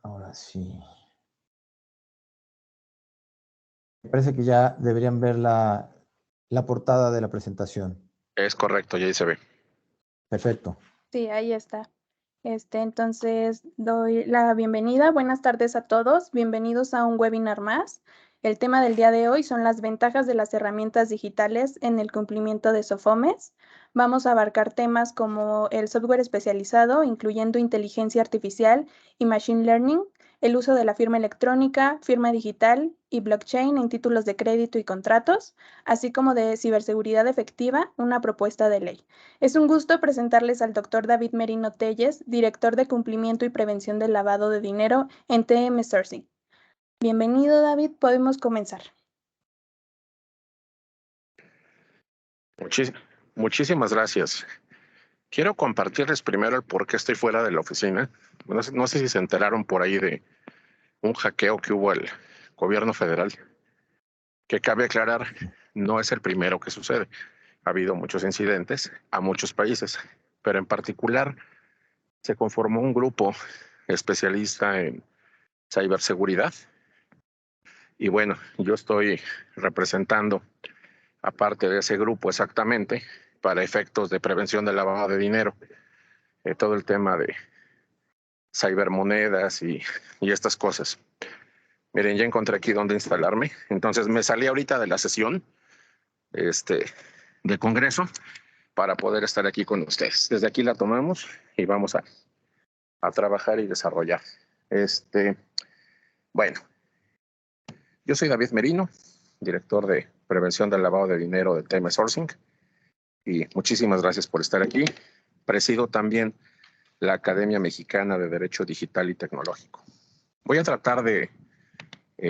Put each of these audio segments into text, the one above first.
Ahora sí. Me parece que ya deberían ver la portada de la presentación. Es correcto, ya ahí se ve. Perfecto. Sí, ahí está. Entonces, doy la bienvenida. Buenas tardes a todos. Bienvenidos a un webinar más. El tema del día de hoy son las ventajas de las herramientas digitales en el cumplimiento de SOFOMES. Vamos a abarcar temas como el software especializado, incluyendo inteligencia artificial y machine learning, el uso de la firma electrónica, firma digital y blockchain en títulos de crédito y contratos, así como de ciberseguridad efectiva, una propuesta de ley. Es un gusto presentarles al doctor David Merino Telles, director de cumplimiento y prevención del lavado de dinero en TM Sourcing. Bienvenido, David, podemos comenzar. Muchísimas gracias. Quiero compartirles primero el por qué estoy fuera de la oficina. No sé si se enteraron por ahí de un hackeo que hubo al gobierno federal, que cabe aclarar, no es el primero que sucede. Ha habido muchos incidentes a muchos países, pero en particular se conformó un grupo especialista en ciberseguridad. Y bueno, yo estoy representando a parte de ese grupo exactamente para efectos de prevención del lavado de dinero, todo el tema de cibermonedas y estas cosas. Miren, ya encontré aquí dónde instalarme. Entonces me salí ahorita de la sesión de Congreso para poder estar aquí con ustedes. Desde aquí la tomamos y vamos a trabajar y desarrollar. Bueno, yo soy David Merino, director de prevención del lavado de dinero de TM Sourcing, y muchísimas gracias por estar aquí. Presido también la Academia Mexicana de Derecho Digital y Tecnológico. Voy a tratar de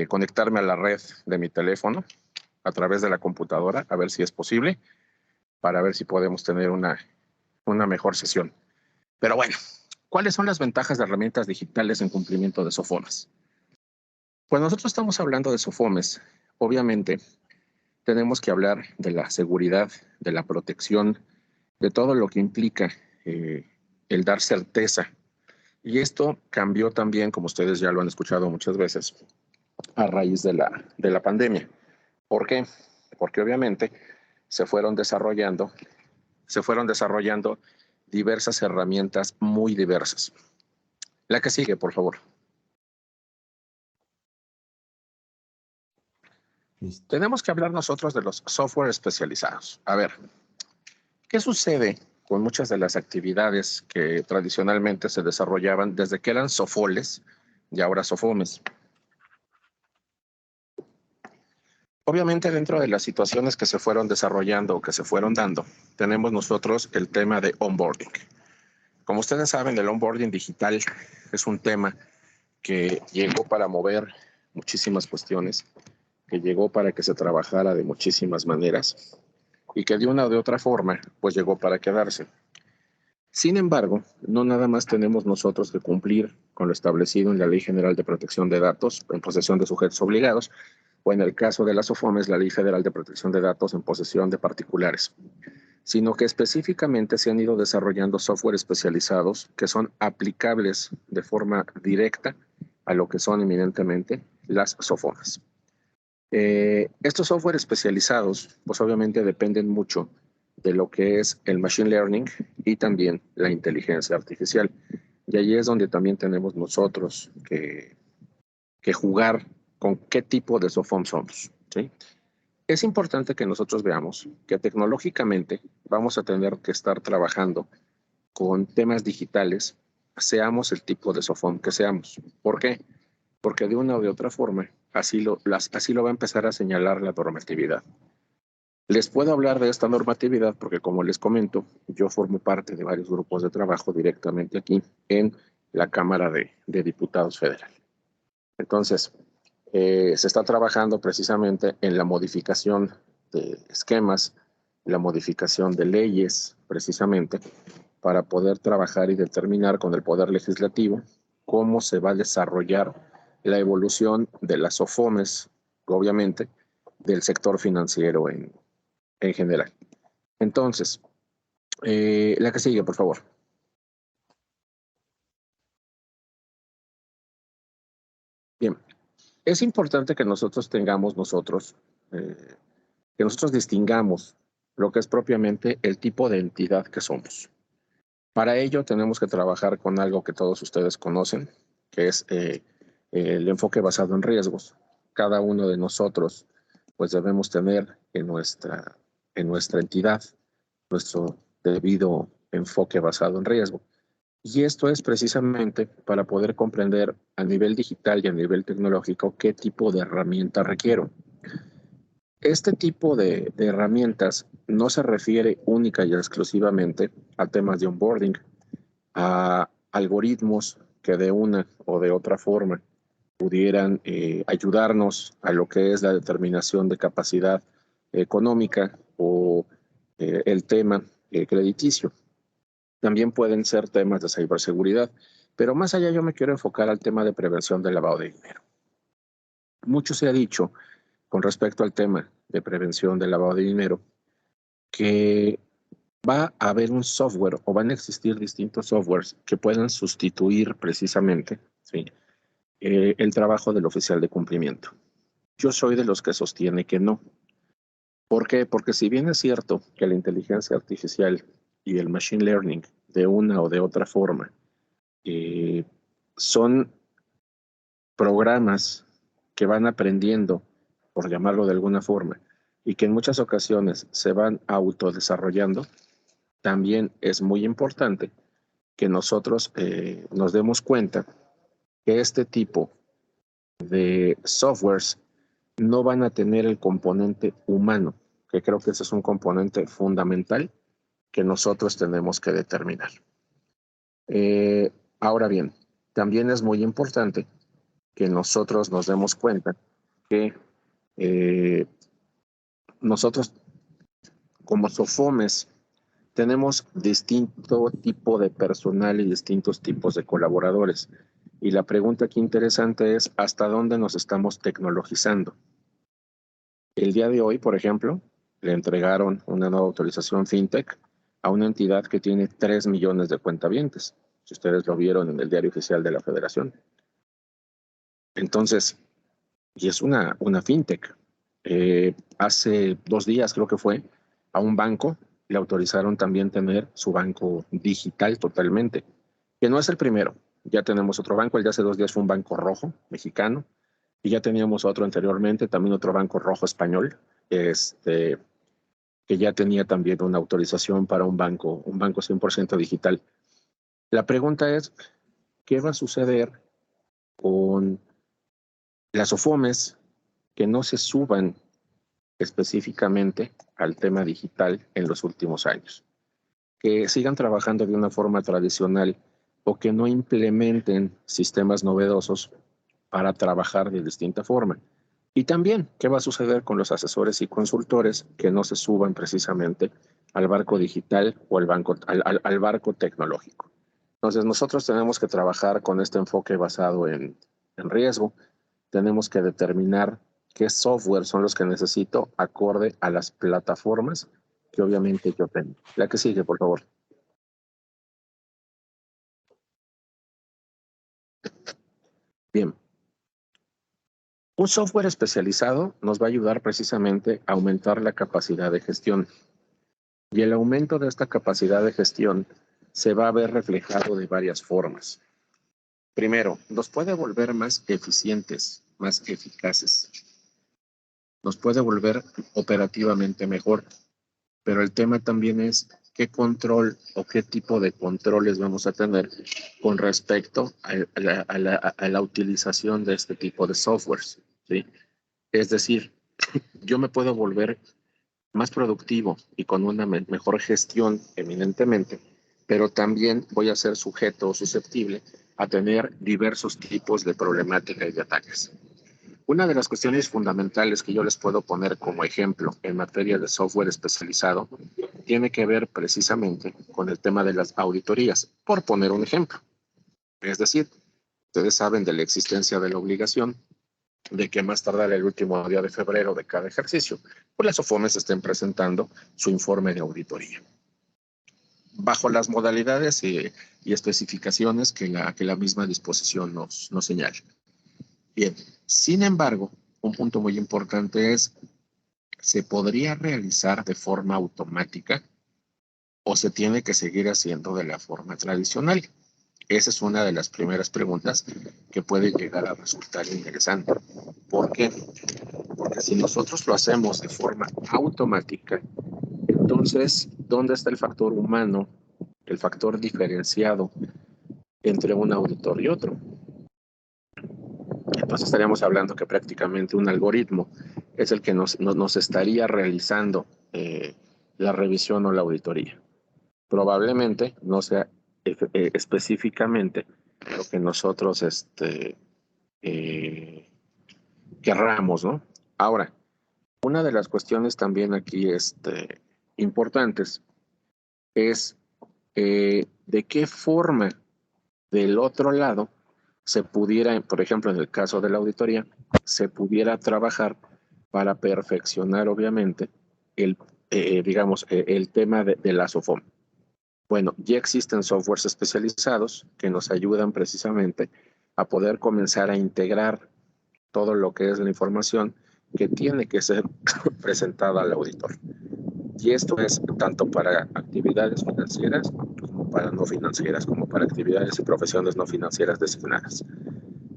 conectarme a la red de mi teléfono a través de la computadora, a ver si es posible, para ver si podemos tener una mejor sesión. Pero bueno, ¿cuáles son las ventajas de herramientas digitales en cumplimiento de SOFOMES? Pues nosotros estamos hablando de SOFOMES, obviamente tenemos que hablar de la seguridad, de la protección, de todo lo que implica el dar certeza. Y esto cambió también, como ustedes ya lo han escuchado muchas veces, a raíz de la pandemia. ¿Por qué? Porque obviamente se fueron desarrollando diversas herramientas muy diversas. La que sigue, por favor. Listo. Tenemos que hablar nosotros de los software especializados. A ver, ¿qué sucede con muchas de las actividades que tradicionalmente se desarrollaban desde que eran SOFOLES y ahora SOFOMES? Obviamente, dentro de las situaciones que se fueron desarrollando o que se fueron dando, tenemos nosotros el tema de onboarding. Como ustedes saben, el onboarding digital es un tema que llegó para mover muchísimas cuestiones, que llegó para que se trabajara de muchísimas maneras y que de una o de otra forma, pues llegó para quedarse. Sin embargo, no nada más tenemos nosotros que cumplir con lo establecido en la Ley General de Protección de Datos en posesión de sujetos obligados, o en el caso de las SOFOMES, la Ley Federal de Protección de Datos en posesión de particulares, sino que específicamente se han ido desarrollando software especializados que son aplicables de forma directa a lo que son eminentemente las SOFOMES. Estos software especializados, pues obviamente dependen mucho de lo que es el machine learning y también la inteligencia artificial. Y ahí es donde también tenemos nosotros que jugar con qué tipo de SOFOM somos, ¿sí? Es importante que nosotros veamos que tecnológicamente vamos a tener que estar trabajando con temas digitales, seamos el tipo de SOFOM que seamos. ¿Por qué? Porque de una o de otra forma, así lo va a empezar a señalar la normatividad. Les puedo hablar de esta normatividad porque, como les comento, yo formo parte de varios grupos de trabajo directamente aquí en la Cámara de Diputados Federal. Entonces, se está trabajando precisamente en la modificación de esquemas, la modificación de leyes, precisamente, para poder trabajar y determinar con el Poder Legislativo cómo se va a desarrollar la evolución de las SOFOMES, obviamente, del sector financiero en general. Entonces, la que sigue, por favor. Es importante que nosotros que nosotros distingamos lo que es propiamente el tipo de entidad que somos. Para ello tenemos que trabajar con algo que todos ustedes conocen, que es el enfoque basado en riesgos. Cada uno de nosotros pues debemos tener en nuestra entidad nuestro debido enfoque basado en riesgo. Y esto es precisamente para poder comprender a nivel digital y a nivel tecnológico qué tipo de herramienta requiero. Este tipo de herramientas no se refiere única y exclusivamente a temas de onboarding, a algoritmos que de una o de otra forma pudieran ayudarnos a lo que es la determinación de capacidad económica o el tema crediticio. También pueden ser temas de ciberseguridad, pero más allá yo me quiero enfocar al tema de prevención del lavado de dinero. Mucho se ha dicho con respecto al tema de prevención del lavado de dinero que va a haber un software o van a existir distintos softwares que puedan sustituir precisamente, ¿sí?, el trabajo del oficial de cumplimiento. Yo soy de los que sostiene que no. ¿Por qué? Porque si bien es cierto que la inteligencia artificial y el machine learning de una o de otra forma son programas que van aprendiendo, por llamarlo de alguna forma, y que en muchas ocasiones se van autodesarrollando, también es muy importante que nosotros nos demos cuenta que este tipo de softwares no van a tener el componente humano, que creo que ese es un componente fundamental que nosotros tenemos que determinar. Ahora bien, también es muy importante que nosotros nos demos cuenta que nosotros como SOFOMES tenemos distinto tipo de personal y distintos tipos de colaboradores. Y la pregunta aquí interesante es, ¿hasta dónde nos estamos tecnologizando? El día de hoy, por ejemplo, le entregaron una nueva autorización FinTech a una entidad que tiene 3 millones de cuentavientes, si ustedes lo vieron en el diario oficial de la Federación. Entonces, y es una FinTech. Hace 2 días, creo que fue, a un banco le autorizaron también tener su banco digital totalmente, que no es el primero. Ya tenemos otro banco, el de hace 2 días fue un banco rojo mexicano, y ya teníamos otro anteriormente, también otro banco rojo español, que ya tenía también una autorización para un banco 100% digital. La pregunta es, ¿qué va a suceder con las SOFOMES que no se suban específicamente al tema digital en los últimos años? Que sigan trabajando de una forma tradicional o que no implementen sistemas novedosos para trabajar de distinta forma. Y también, ¿qué va a suceder con los asesores y consultores que no se suban precisamente al barco digital o al barco tecnológico? Entonces, nosotros tenemos que trabajar con este enfoque basado en riesgo. Tenemos que determinar qué software son los que necesito acorde a las plataformas que obviamente yo tengo. La que sigue, por favor. Bien. Un software especializado nos va a ayudar precisamente a aumentar la capacidad de gestión. Y el aumento de esta capacidad de gestión se va a ver reflejado de varias formas. Primero, nos puede volver más eficientes, más eficaces. Nos puede volver operativamente mejor. Pero el tema también es qué control o qué tipo de controles vamos a tener con respecto a la utilización de este tipo de softwares, ¿sí? Es decir, yo me puedo volver más productivo y con una mejor gestión eminentemente, pero también voy a ser sujeto o susceptible a tener diversos tipos de problemática y de ataques. Una de las cuestiones fundamentales que yo les puedo poner como ejemplo en materia de software especializado tiene que ver precisamente con el tema de las auditorías, por poner un ejemplo. Es decir, ustedes saben de la existencia de la obligación de que más tardar el último día de febrero de cada ejercicio, pues las SOFOMES estén presentando su informe de auditoría, bajo las modalidades y especificaciones que la misma disposición nos señala. Bien, Sin embargo, un punto muy importante es, ¿se podría realizar de forma automática o se tiene que seguir haciendo de la forma tradicional? Esa es una de las primeras preguntas que puede llegar a resultar interesante. ¿Por qué? Porque si nosotros lo hacemos de forma automática, entonces, ¿dónde está el factor humano, el factor diferenciado entre un auditor y otro? Entonces estaríamos hablando que prácticamente un algoritmo es el que nos estaría realizando la revisión o la auditoría. Probablemente no sea específicamente lo que nosotros querramos, ¿no? Ahora, una de las cuestiones también aquí importantes es de qué forma del otro lado se pudiera, por ejemplo, en el caso de la auditoría, se pudiera trabajar para perfeccionar, obviamente, el tema de la SOFOM. Bueno, ya existen softwares especializados que nos ayudan precisamente a poder comenzar a integrar todo lo que es la información que tiene que ser presentada al auditor. Y esto es tanto para actividades financieras como para no financieras, como para actividades y profesiones no financieras designadas.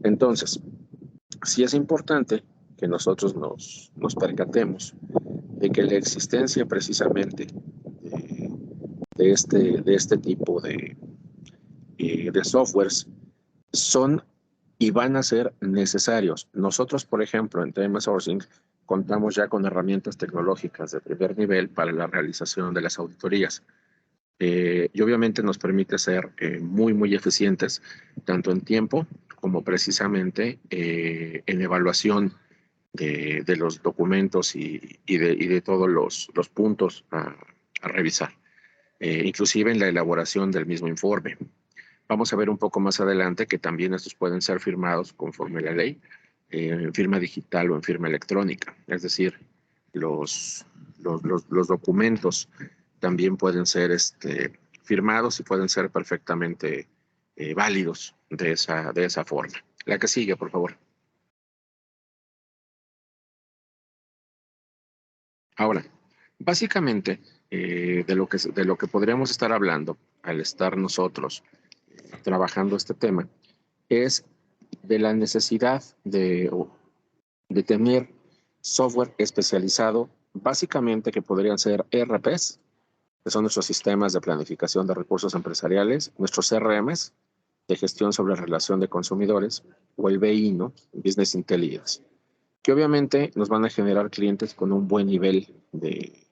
Entonces, sí es importante que nosotros nos percatemos de que la existencia precisamente de este tipo de softwares son y van a ser necesarios. Nosotros, por ejemplo, en TM Sourcing, contamos ya con herramientas tecnológicas de primer nivel para la realización de las auditorías. Y obviamente nos permite ser muy, muy eficientes, tanto en tiempo como precisamente en evaluación de los documentos y de todos los puntos a revisar, inclusive en la elaboración del mismo informe. Vamos a ver un poco más adelante que también estos pueden ser firmados conforme a la ley, en firma digital o en firma electrónica. Es decir, los documentos también pueden ser firmados y pueden ser perfectamente válidos de esa forma. La que sigue, por favor. Ahora, básicamente, de lo que podríamos estar hablando al estar nosotros trabajando este tema es de la necesidad de tener software especializado, básicamente que podrían ser ERPs, que son nuestros sistemas de planificación de recursos empresariales, nuestros CRMs, de gestión sobre relación de consumidores, o el BI, ¿no? Business Intelligence, que obviamente nos van a generar clientes con un buen nivel de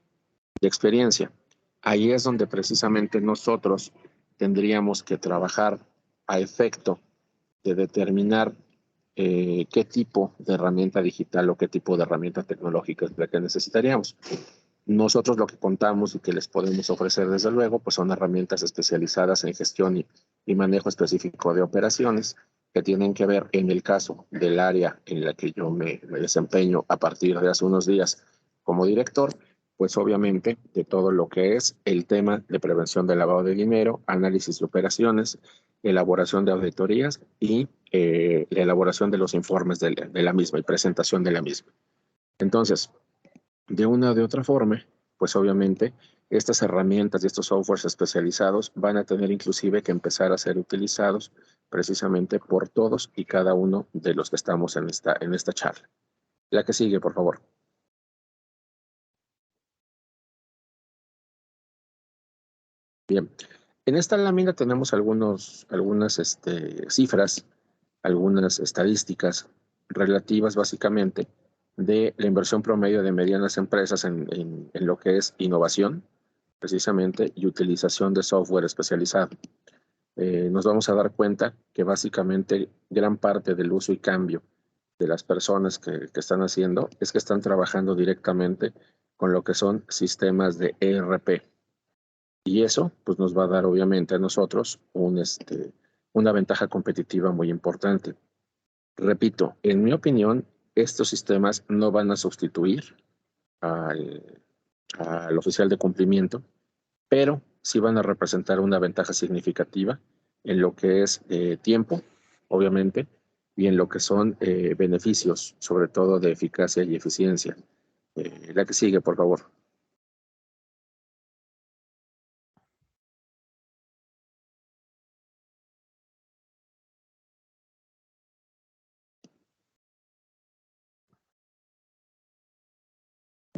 experiencia. Ahí es donde precisamente nosotros tendríamos que trabajar a efecto de determinar qué tipo de herramienta digital o qué tipo de herramienta tecnológica es la que necesitaríamos. Nosotros lo que contamos y que les podemos ofrecer desde luego, pues son herramientas especializadas en gestión y manejo específico de operaciones que tienen que ver, en el caso del área en la que yo me desempeño a partir de hace unos días como director, pues obviamente de todo lo que es el tema de prevención del lavado de dinero, análisis de operaciones, elaboración de auditorías y la elaboración de los informes de la misma y presentación de la misma. Entonces, de una o de otra forma, pues obviamente estas herramientas y estos softwares especializados van a tener inclusive que empezar a ser utilizados precisamente por todos y cada uno de los que estamos en esta charla. La que sigue, por favor. Bien, en esta lámina tenemos algunas cifras, algunas estadísticas relativas básicamente de la inversión promedio de medianas empresas en lo que es innovación, precisamente, y utilización de software especializado. Nos vamos a dar cuenta que básicamente gran parte del uso y cambio de las personas que están haciendo es que están trabajando directamente con lo que son sistemas de ERP. Y eso pues nos va a dar obviamente a nosotros una ventaja competitiva muy importante. Repito, en mi opinión, estos sistemas no van a sustituir al oficial de cumplimiento, pero sí van a representar una ventaja significativa en lo que es tiempo, obviamente, y en lo que son beneficios, sobre todo de eficacia y eficiencia. La que sigue, por favor.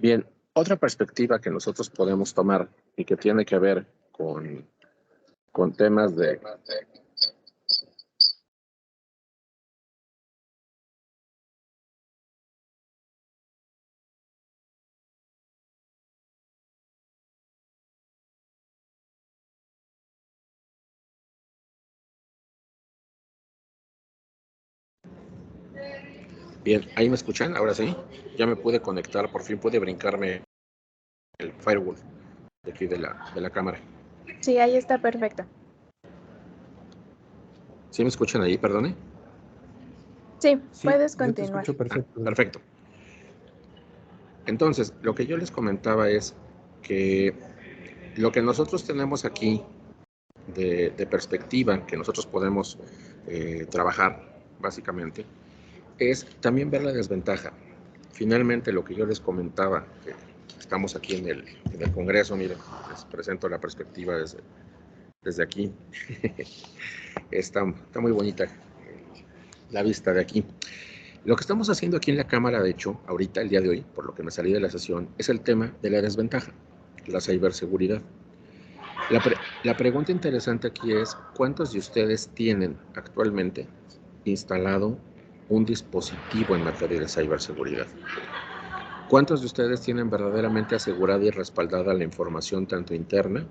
Bien, otra perspectiva que nosotros podemos tomar y que tiene que ver con temas de... Bien, ¿ahí me escuchan? Ahora sí, ya me pude conectar, por fin pude brincarme el firewall de aquí de la cámara. Sí, ahí está perfecto. ¿Sí me escuchan ahí, perdone? Sí, Sí, puedes yo te continuar. escucho perfecto. Perfecto. Entonces, lo que yo les comentaba es que lo que nosotros tenemos aquí de perspectiva, que nosotros podemos trabajar, básicamente, es también ver la desventaja. Finalmente, lo que yo les comentaba, que estamos aquí en el Congreso, miren, les presento la perspectiva desde aquí. Está muy bonita la vista de aquí. Lo que estamos haciendo aquí en la Cámara, de hecho, ahorita, el día de hoy, por lo que me salí de la sesión, es el tema de la desventaja, la ciberseguridad. La pregunta interesante aquí es, ¿cuántos de ustedes tienen actualmente instalado un dispositivo en materia de ciberseguridad? ¿Cuántos de ustedes tienen verdaderamente asegurada y respaldada la información tanto interna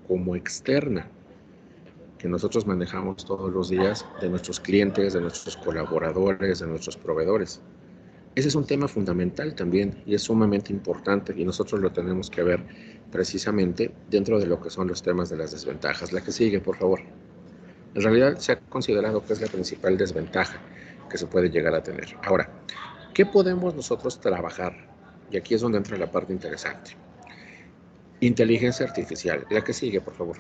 como externa que nosotros manejamos todos los días de nuestros clientes, de nuestros colaboradores, de nuestros proveedores? Ese es un tema fundamental también y es sumamente importante y nosotros lo tenemos que ver precisamente dentro de lo que son los temas de las desventajas. La que sigue, por favor. En realidad se ha considerado que es la principal desventaja que se puede llegar a tener. Ahora, ¿qué podemos nosotros trabajar? Y aquí es donde entra la parte interesante. Inteligencia artificial. La que sigue, por favor.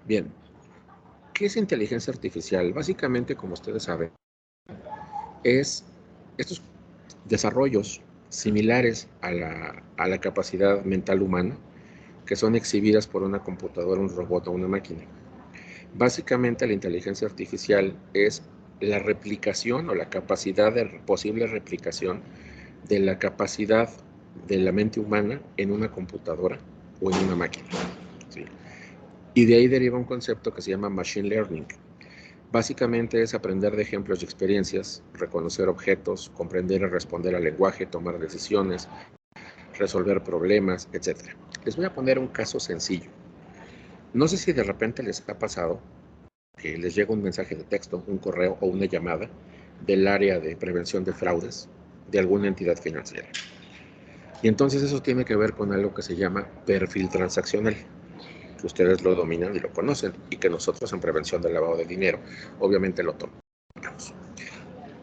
Bien. ¿Qué es inteligencia artificial? Básicamente, como ustedes saben, es estos desarrollos similares a la capacidad mental humana que son exhibidas por una computadora, un robot o una máquina. Básicamente la inteligencia artificial es la replicación o la capacidad de posible replicación de la capacidad de la mente humana en una computadora o en una máquina. ¿Sí? Y de ahí deriva un concepto que se llama Machine Learning. Básicamente es aprender de ejemplos y experiencias, reconocer objetos, comprender y responder al lenguaje, tomar decisiones, resolver problemas, etc. Les voy a poner un caso sencillo. No sé si de repente les ha pasado que les llega un mensaje de texto, un correo o una llamada del área de prevención de fraudes de alguna entidad financiera. Y entonces eso tiene que ver con algo que se llama perfil transaccional, que ustedes lo dominan y lo conocen, y que nosotros en prevención del lavado de dinero obviamente lo tomamos.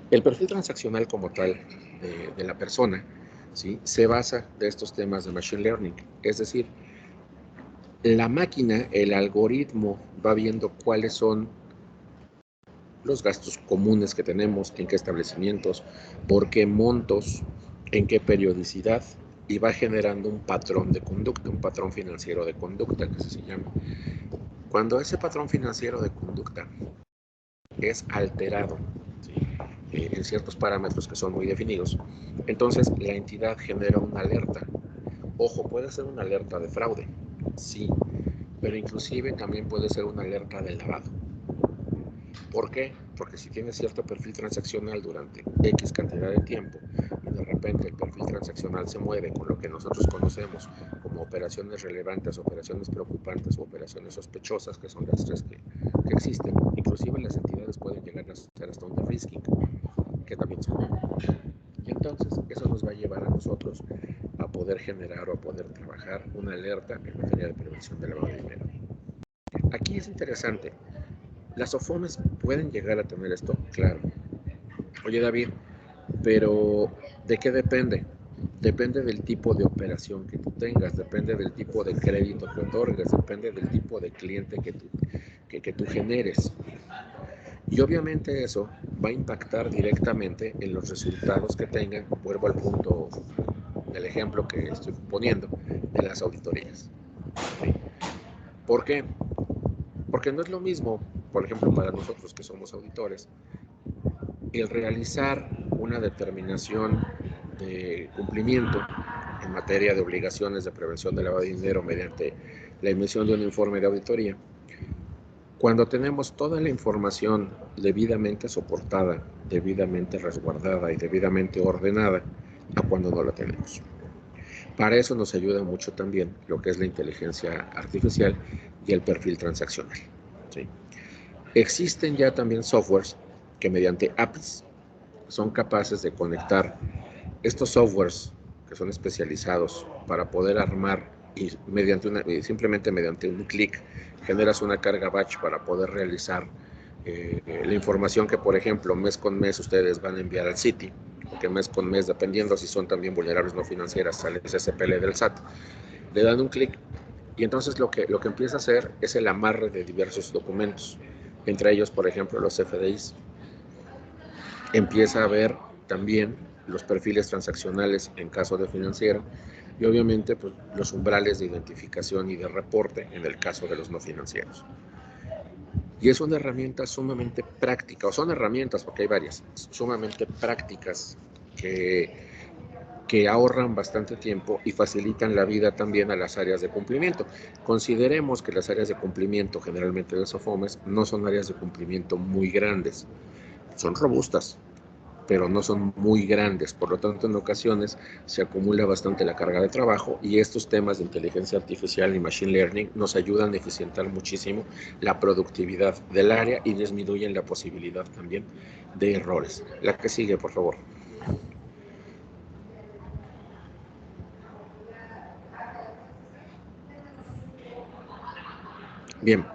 El perfil transaccional como tal de la persona, ¿sí?, se basa de estos temas de Machine Learning, es decir, la máquina, el algoritmo va viendo cuáles son los gastos comunes que tenemos, en qué establecimientos, por qué montos, en qué periodicidad, y va generando un patrón de conducta, un patrón financiero de conducta, que se llama. Cuando ese patrón financiero de conducta es alterado, ¿sí?, en ciertos parámetros que son muy definidos, entonces la entidad genera una alerta. Ojo, puede ser una alerta de fraude, sí, pero inclusive también puede ser una alerta de lavado. ¿Por qué? Porque si tienes cierto perfil transaccional durante X cantidad de tiempo y de repente el perfil transaccional se mueve con lo que nosotros conocemos como operaciones relevantes, operaciones preocupantes o operaciones sospechosas, que son las tres que existen, inclusive las entidades pueden llegar a hacer hasta un de-risking, que también son. Y entonces eso nos va a llevar a nosotros a poder generar o a poder trabajar una alerta en materia de prevención del lavado de dinero. Aquí es interesante. ¿Las OFOMES pueden llegar a tener esto? Claro. Oye, David, pero ¿de qué depende? Depende del tipo de operación que tú tengas, depende del tipo de crédito que otorgas, depende del tipo de cliente que tú generes. Y obviamente eso va a impactar directamente en los resultados que tengan, vuelvo al punto del ejemplo que estoy poniendo, de las auditorías. ¿Sí? ¿Por qué? Porque no es lo mismo, por ejemplo, para nosotros que somos auditores, el realizar una determinación de cumplimiento en materia de obligaciones de prevención de lavado de dinero mediante la emisión de un informe de auditoría, cuando tenemos toda la información debidamente soportada, debidamente resguardada y debidamente ordenada, a cuando no la tenemos. Para eso nos ayuda mucho también lo que es la inteligencia artificial y el perfil transaccional. ¿Sí? Existen ya también softwares que mediante APIs son capaces de conectar estos softwares que son especializados para poder armar y simplemente mediante un clic generas una carga batch para poder realizar la información que, por ejemplo, mes con mes ustedes van a enviar al Citi, porque mes con mes, dependiendo si son también vulnerables no financieras, al SSPL del SAT, le dan un clic y entonces lo que empieza a hacer es el amarre de diversos documentos, entre ellos, por ejemplo, los FDIs. Empieza a ver también los perfiles transaccionales en caso de financiero y obviamente pues, los umbrales de identificación y de reporte en el caso de los no financieros. Y es una herramienta sumamente práctica, o son herramientas, porque hay varias, sumamente prácticas que ahorran bastante tiempo y facilitan la vida también a las áreas de cumplimiento. Consideremos que las áreas de cumplimiento generalmente de SOFOMES no son áreas de cumplimiento muy grandes, son robustas, pero no son muy grandes, por lo tanto en ocasiones se acumula bastante la carga de trabajo y estos temas de inteligencia artificial y machine learning nos ayudan a eficientar muchísimo la productividad del área y disminuyen la posibilidad también de errores. La que sigue, por favor. Bien,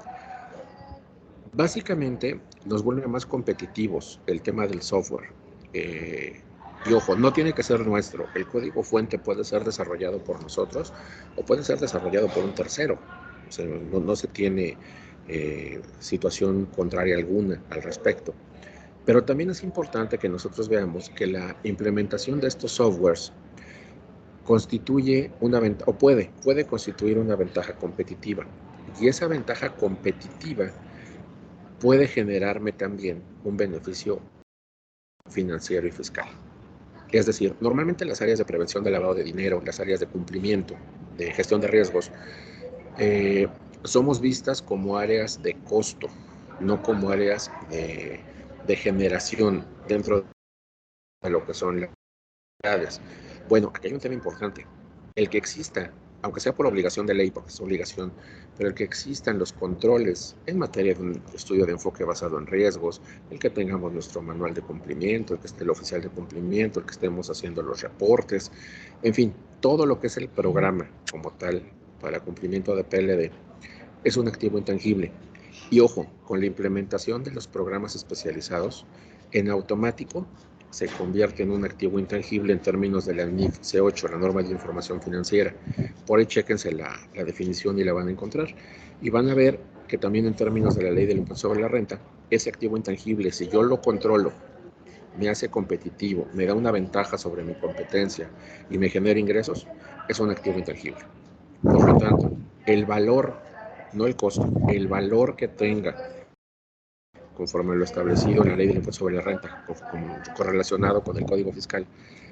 básicamente nos vuelve más competitivos el tema del software. Y ojo, no tiene que ser nuestro. El código fuente puede ser desarrollado por nosotros o puede ser desarrollado por un tercero. O sea, no se tiene situación contraria alguna al respecto. Pero también es importante que nosotros veamos que la implementación de estos softwares constituye una ventaja, o puede constituir una ventaja competitiva. Y esa ventaja competitiva puede generarme también un beneficio financiero y fiscal. Es decir, normalmente las áreas de prevención del lavado de dinero, las áreas de cumplimiento, de gestión de riesgos, somos vistas como áreas de costo, no como áreas de generación dentro de lo que son las actividades. Bueno, aquí hay un tema importante. El que exista, aunque sea por obligación de ley, porque es obligación, pero el que existan los controles en materia de un estudio de enfoque basado en riesgos, el que tengamos nuestro manual de cumplimiento, el que esté el oficial de cumplimiento, el que estemos haciendo los reportes, en fin, todo lo que es el programa como tal para cumplimiento de PLD es un activo intangible. Y ojo, con la implementación de los programas especializados, en automático se convierte en un activo intangible en términos de la NIF C8, la norma de información financiera. Por ahí chéquense la definición y la van a encontrar. Y van a ver que también en términos de la ley del impuesto sobre la renta, ese activo intangible, si yo lo controlo, me hace competitivo, me da una ventaja sobre mi competencia y me genera ingresos, es un activo intangible. Por lo tanto, el valor, no el costo, el valor que tenga conforme lo establecido en la ley del impuesto sobre la renta, correlacionado con el código fiscal,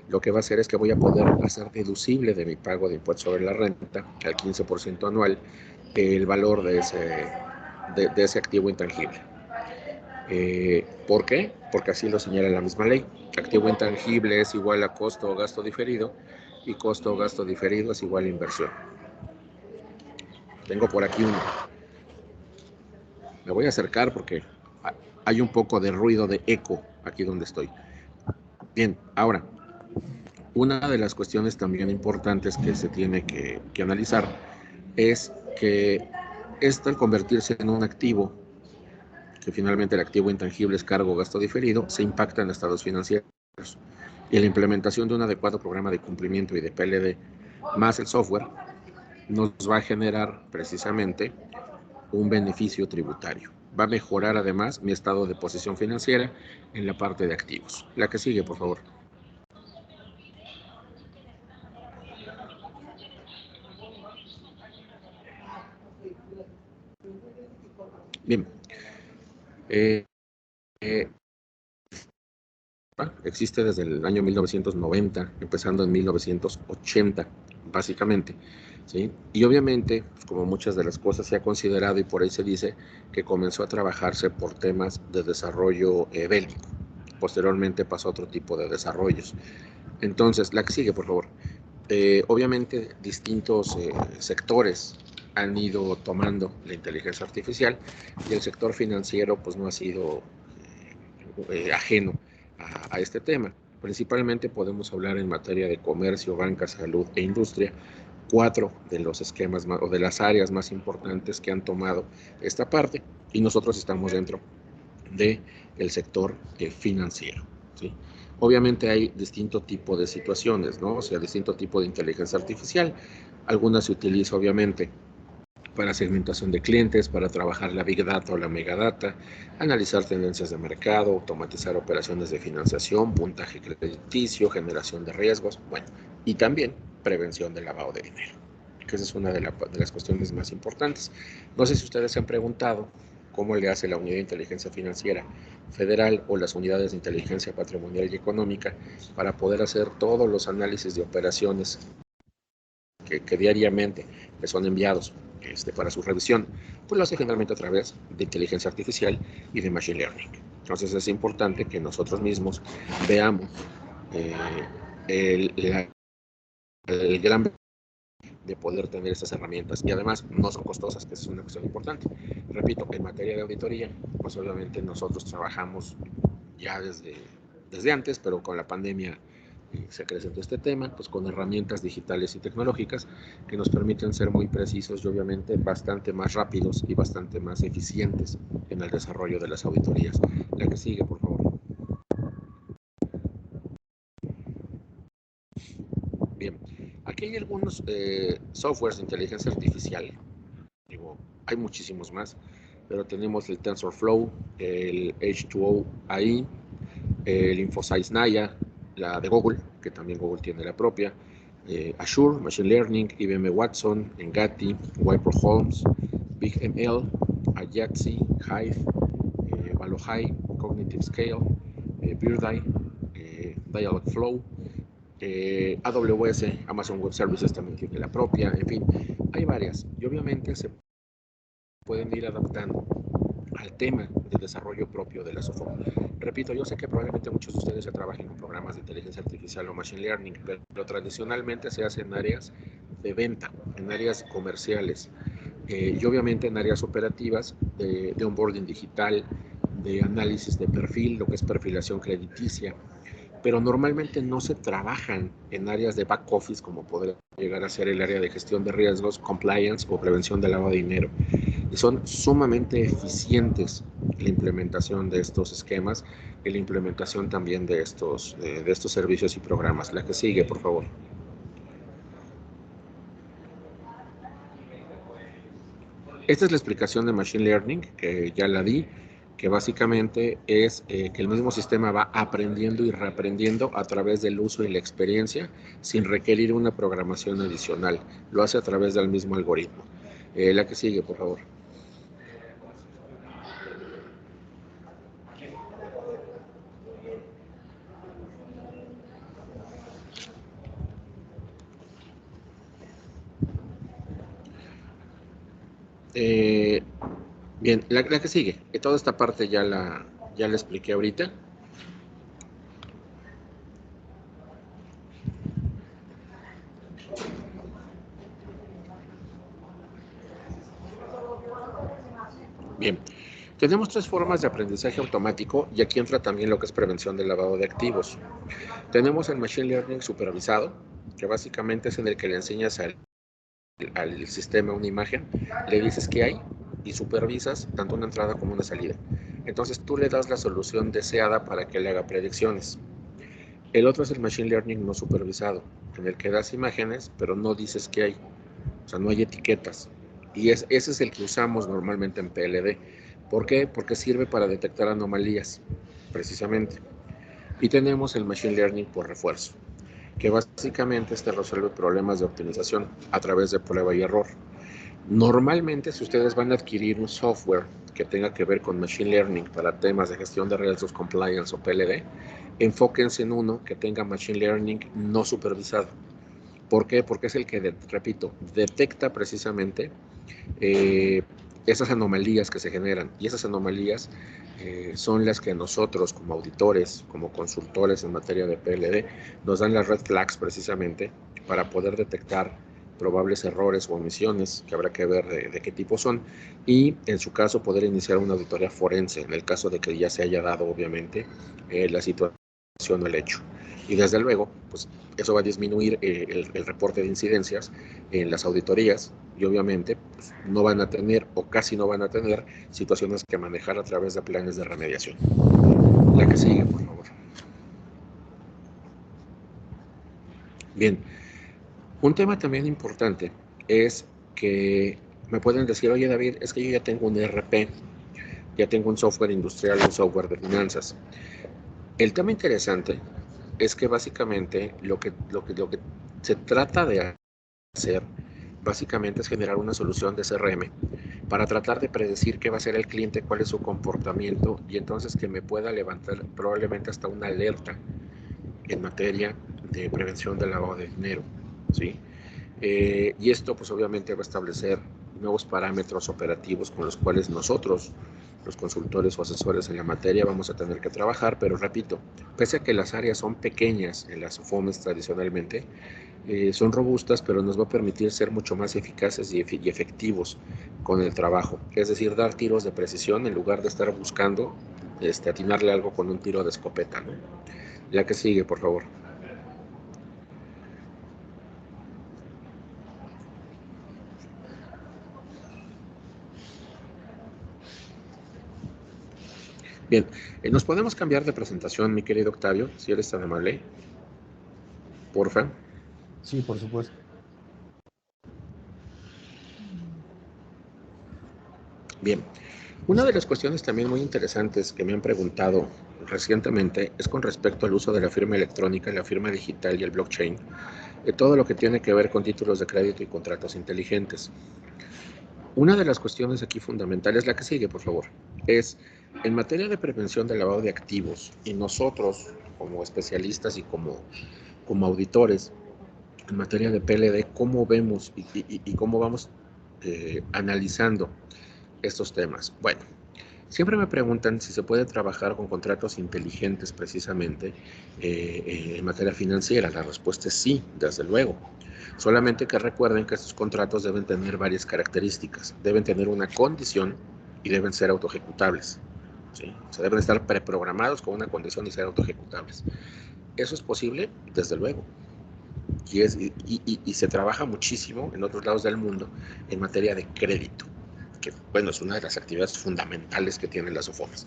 lo que va a hacer es que voy a poder hacer deducible de mi pago de impuesto sobre la renta al 15% anual el valor de ese activo intangible. ¿Por qué? Porque así lo señala la misma ley. Activo intangible es igual a costo o gasto diferido y costo o gasto diferido es igual a inversión. Tengo por aquí uno. Me voy a acercar porque hay un poco de ruido de eco aquí donde estoy. Bien, ahora, una de las cuestiones también importantes que se tiene que analizar es que esto al convertirse en un activo, que finalmente el activo intangible es cargo o gasto diferido, se impacta en estados financieros. Y la implementación de un adecuado programa de cumplimiento y de PLD más el software nos va a generar precisamente un beneficio tributario. va a mejorar además mi estado de posición financiera en la parte de activos. La que sigue, por favor. Bien. Existe desde el año 1990, empezando en 1980, básicamente, ¿sí? Y obviamente, pues, como muchas de las cosas se ha considerado y por ahí se dice que comenzó a trabajarse por temas de desarrollo bélico. Posteriormente pasó a otro tipo de desarrollos. Entonces, la que sigue, por favor. Obviamente, distintos sectores han ido tomando la inteligencia artificial y el sector financiero pues no ha sido ajeno a este tema. Principalmente podemos hablar en materia de comercio, banca, salud e industria, 4 de los esquemas o de las áreas más importantes que han tomado esta parte y nosotros estamos dentro del sector financiero, ¿sí? Obviamente hay distinto tipo de situaciones, ¿no? O sea, distinto tipo de inteligencia artificial. Algunas se utiliza obviamente para segmentación de clientes, para trabajar la Big Data o la Mega Data, analizar tendencias de mercado, automatizar operaciones de financiación, puntaje crediticio, generación de riesgos, bueno, y también prevención del lavado de dinero, que esa es una de las cuestiones más importantes. No sé si ustedes se han preguntado cómo le hace la Unidad de Inteligencia Financiera Federal o las unidades de inteligencia patrimonial y económica para poder hacer todos los análisis de operaciones que diariamente les son enviados para su revisión, pues lo hace generalmente a través de inteligencia artificial y de machine learning. Entonces es importante que nosotros mismos veamos el gran de poder tener estas herramientas y además no son costosas, que es una cuestión importante. Repito, en materia de auditoría, pues obviamente nosotros trabajamos ya desde antes, pero con la pandemia se acrecentó este tema, pues con herramientas digitales y tecnológicas que nos permiten ser muy precisos y obviamente bastante más rápidos y bastante más eficientes en el desarrollo de las auditorías. La que sigue, por favor. Bien, aquí hay algunos softwares de inteligencia artificial, digo, hay muchísimos más, pero tenemos el TensorFlow, el H2O AI, el InfoSize Naya, la de Google, que también Google tiene la propia, Azure, Machine Learning, IBM Watson, Engati, Wipro Holmes, BigML, Ajaxi, Hive, Valohai, Cognitive Scale, Birdeye, Dialogflow, AWS, Amazon Web Services también tiene la propia, en fin, hay varias y obviamente se pueden ir adaptando al tema de desarrollo propio de la SOFOM. Repito, yo sé que probablemente muchos de ustedes ya trabajen con programas de inteligencia artificial o machine learning, pero tradicionalmente se hace en áreas de venta, en áreas comerciales y obviamente en áreas operativas de onboarding digital, de análisis de perfil, lo que es perfilación crediticia, pero normalmente no se trabajan en áreas de back office como podría llegar a ser el área de gestión de riesgos, compliance o prevención del lavado de dinero. Y son sumamente eficientes la implementación de estos esquemas y la implementación también de estos servicios y programas. La que sigue, por favor. Esta es la explicación de Machine Learning, que ya la di, que básicamente es que el mismo sistema va aprendiendo y reaprendiendo a través del uso y la experiencia sin requerir una programación adicional. Lo hace a través del mismo algoritmo. La que sigue, por favor. Bien, la que sigue. Toda esta parte ya la expliqué ahorita. Bien, tenemos 3 formas de aprendizaje automático y aquí entra también lo que es prevención del lavado de activos. Tenemos el Machine Learning supervisado, que básicamente es en el que le enseñas al sistema una imagen, le dices qué hay y supervisas tanto una entrada como una salida. Entonces tú le das la solución deseada para que le haga predicciones. El otro es el Machine Learning no supervisado, en el que das imágenes pero no dices qué hay, o sea, no hay etiquetas. Y ese es el que usamos normalmente en PLD. ¿Por qué? Porque sirve para detectar anomalías, precisamente. Y tenemos el Machine Learning por refuerzo, que básicamente resuelve problemas de optimización a través de prueba y error. Normalmente, si ustedes van a adquirir un software que tenga que ver con Machine Learning para temas de gestión de riesgos, compliance o PLD, enfóquense en uno que tenga Machine Learning no supervisado. ¿Por qué? Porque es el que, repito, detecta precisamente esas anomalías que se generan. Y esas anomalías son las que nosotros, como auditores, como consultores en materia de PLD, nos dan las red flags precisamente para poder detectar probables errores o omisiones, que habrá que ver de qué tipo son, y en su caso poder iniciar una auditoría forense, en el caso de que ya se haya dado, obviamente, la situación o el hecho. Y desde luego, pues eso va a disminuir el reporte de incidencias en las auditorías y obviamente pues, no van a tener o casi no van a tener situaciones que manejar a través de planes de remediación. La que sigue, por favor. Bien, un tema también importante es que me pueden decir, oye David, es que yo ya tengo un ERP, ya tengo un software industrial, un software de finanzas. El tema interesante es que básicamente lo que se trata de hacer básicamente es generar una solución de CRM para tratar de predecir qué va a hacer el cliente, cuál es su comportamiento y entonces que me pueda levantar probablemente hasta una alerta en materia de prevención del lavado de dinero, ¿sí? Y esto pues obviamente va a establecer nuevos parámetros operativos con los cuales nosotros, los consultores o asesores en la materia, vamos a tener que trabajar, pero repito, pese a que las áreas son pequeñas en las FOMES tradicionalmente, son robustas, pero nos va a permitir ser mucho más eficaces y efectivos con el trabajo. Es decir, dar tiros de precisión en lugar de estar buscando atinarle algo con un tiro de escopeta, ¿no? La que sigue, por favor. Bien, nos podemos cambiar de presentación, mi querido Octavio, si eres tan amable. Porfa. Sí, por supuesto. Bien, una de las cuestiones también muy interesantes que me han preguntado recientemente es con respecto al uso de la firma electrónica, la firma digital y el blockchain, todo lo que tiene que ver con títulos de crédito y contratos inteligentes. Una de las cuestiones aquí fundamentales, la que sigue, por favor, es en materia de prevención del lavado de activos y nosotros como especialistas y como auditores en materia de PLD, cómo vemos y cómo vamos analizando estos temas. Bueno, siempre me preguntan si se puede trabajar con contratos inteligentes precisamente en materia financiera. La respuesta es sí, desde luego. Solamente que recuerden que estos contratos deben tener varias características. Deben tener una condición y deben ser autoejecutables. ¿Sí? O sea, deben estar preprogramados con una condición y ser autoejecutables. ¿Eso es posible? Desde luego. Y se trabaja muchísimo en otros lados del mundo en materia de crédito, que bueno, es una de las actividades fundamentales que tienen las OFOMES.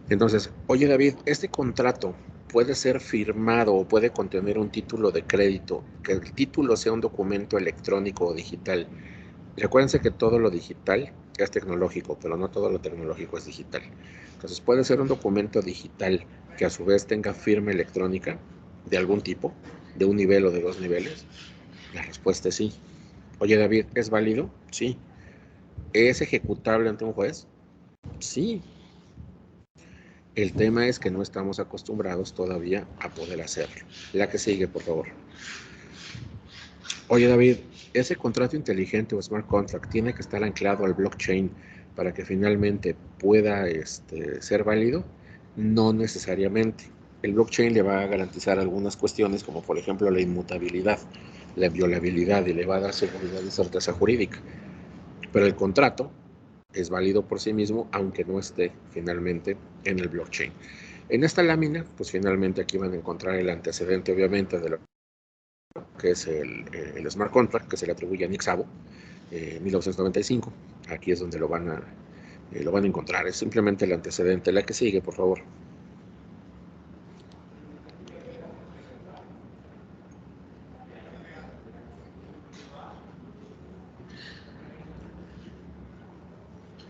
Entonces, oye David, este contrato puede ser firmado o puede contener un título de crédito, que el título sea un documento electrónico o digital. Recuérdense que todo lo digital es tecnológico, pero no todo lo tecnológico es digital. Entonces, puede ser un documento digital que a su vez tenga firma electrónica de algún tipo, de un nivel o de dos niveles. La respuesta es sí. Oye David, ¿es válido? Sí. ¿Es ejecutable ante un juez? Sí. El tema es que no estamos acostumbrados todavía a poder hacerlo. La que sigue, por favor. Oye David, ¿ese contrato inteligente o smart contract tiene que estar anclado al blockchain para que finalmente pueda ser válido? No necesariamente. El blockchain le va a garantizar algunas cuestiones como por ejemplo la inmutabilidad, la inviolabilidad y le va a dar seguridad y certeza jurídica. Pero el contrato es válido por sí mismo aunque no esté finalmente en el blockchain. En esta lámina, pues finalmente aquí van a encontrar el antecedente obviamente de lo que es el smart contract que se le atribuye a Nick Szabo, 1995. Aquí es donde lo van a encontrar. Es simplemente el antecedente. La que sigue, por favor.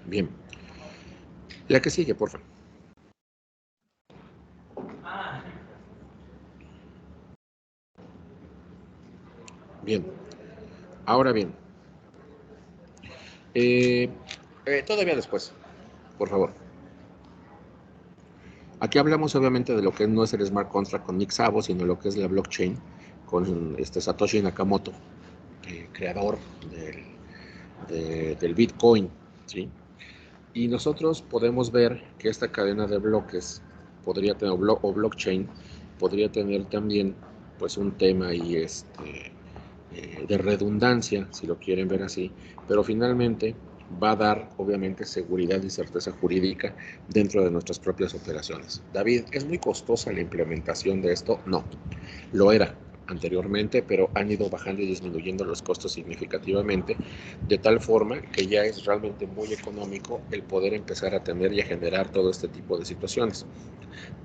Bien. La que sigue, por favor. Bien. Ahora bien. Todavía después, por favor. Aquí hablamos obviamente de lo que no es el smart contract con Nick Szabo, sino lo que es la blockchain con Satoshi Nakamoto, creador del Bitcoin, ¿sí? Y nosotros podemos ver que esta cadena de bloques podría tener, o blockchain, podría tener también pues un tema ahí de redundancia, si lo quieren ver así, pero finalmente va a dar obviamente seguridad y certeza jurídica dentro de nuestras propias operaciones. David, ¿es muy costosa la implementación de esto? No, lo era anteriormente, pero han ido bajando y disminuyendo los costos significativamente, de tal forma que ya es realmente muy económico el poder empezar a tener y a generar todo este tipo de situaciones.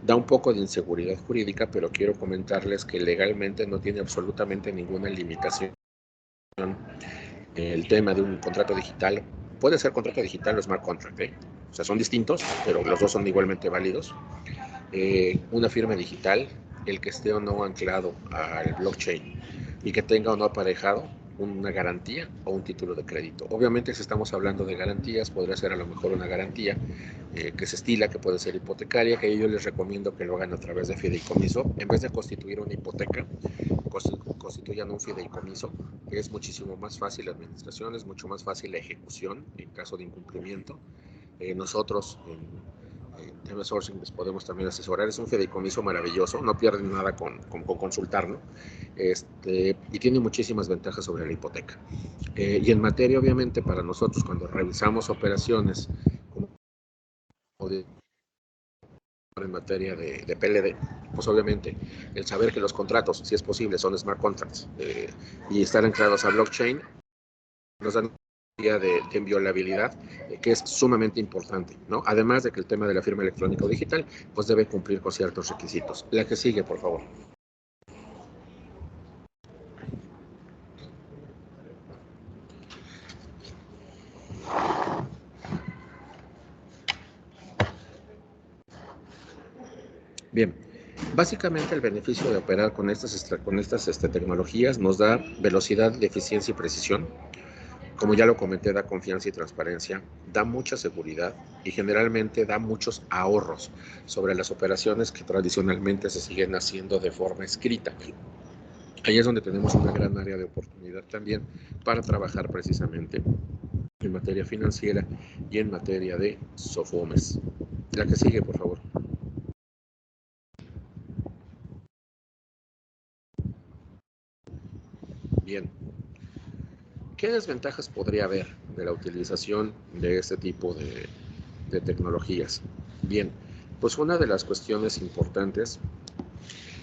Da un poco de inseguridad jurídica, pero quiero comentarles que legalmente no tiene absolutamente ninguna limitación el tema de un contrato digital. Puede ser contrato digital o smart contract, o sea, son distintos, pero los dos son igualmente válidos. Una firma digital, el que esté o no anclado al blockchain y que tenga o no aparejado una garantía o un título de crédito. Obviamente, si estamos hablando de garantías, podría ser a lo mejor una garantía que se estila, que puede ser hipotecaria, que yo les recomiendo que lo hagan a través de fideicomiso. En vez de constituir una hipoteca, constituyan un fideicomiso, que es muchísimo más fácil la administración, es mucho más fácil la ejecución en caso de incumplimiento. Nosotros en tema sourcing les podemos también asesorar. Es un fideicomiso maravilloso, no pierden nada con consultarlo, y tiene muchísimas ventajas sobre la hipoteca. Y en materia, obviamente, para nosotros, cuando revisamos operaciones como en materia de PLD, pues obviamente el saber que los contratos, si es posible, son smart contracts y estar anclados a blockchain, nos dan de inviolabilidad, que es sumamente importante, ¿no? Además de que el tema de la firma electrónica o digital, pues debe cumplir con ciertos requisitos. La que sigue, por favor. Bien, básicamente el beneficio de operar con estas tecnologías nos da velocidad, eficiencia y precisión. Como ya lo comenté, da confianza y transparencia, da mucha seguridad y generalmente da muchos ahorros sobre las operaciones que tradicionalmente se siguen haciendo de forma escrita. Ahí es donde tenemos una gran área de oportunidad también para trabajar precisamente en materia financiera y en materia de SOFOMES. La que sigue, por favor. Bien. ¿Qué desventajas podría haber de la utilización de este tipo de tecnologías? Bien, pues una de las cuestiones importantes